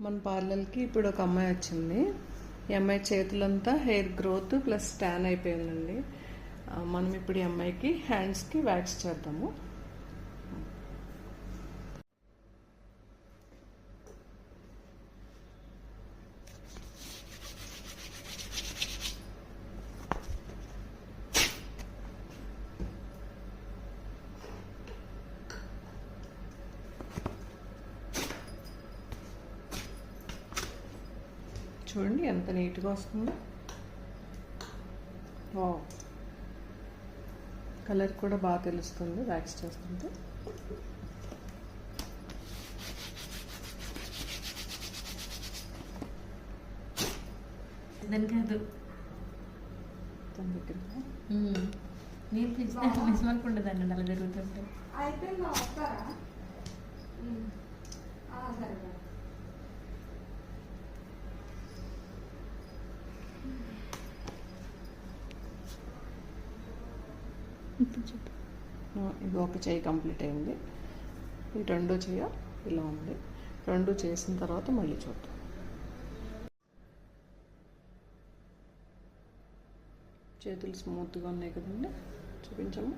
మన పార్లర్కి ఇప్పుడు ఒక అమ్మాయి వచ్చింది. ఈ అమ్మాయి చేతులంతా హెయిర్ గ్రోత్ ప్లస్ ట్యాన్ అయిపోయిందండి. మనం ఇప్పుడు ఈ అమ్మాయికి హ్యాండ్స్కి వ్యాక్స్ చేద్దాము. చూడండి ఎంత నీట్గా వస్తుందో. కలర్ కూడా బాగా తెలుస్తుంది వ్యాక్స్ చేస్తుంటే. దాని కాదు తన దగ్గర నేను నిజమనుకుంటుందండి అలా జరుగుతుంటే. ఇది ఒక చెయ్యి కంప్లీట్ అయింది. ఈ రెండో చెయ్య ఇలా ఉంది. రెండు చేసిన తర్వాత మళ్ళీ చూద్దాం. చేతులు స్మూత్గా ఉన్నాయి కదండి, చూపించము.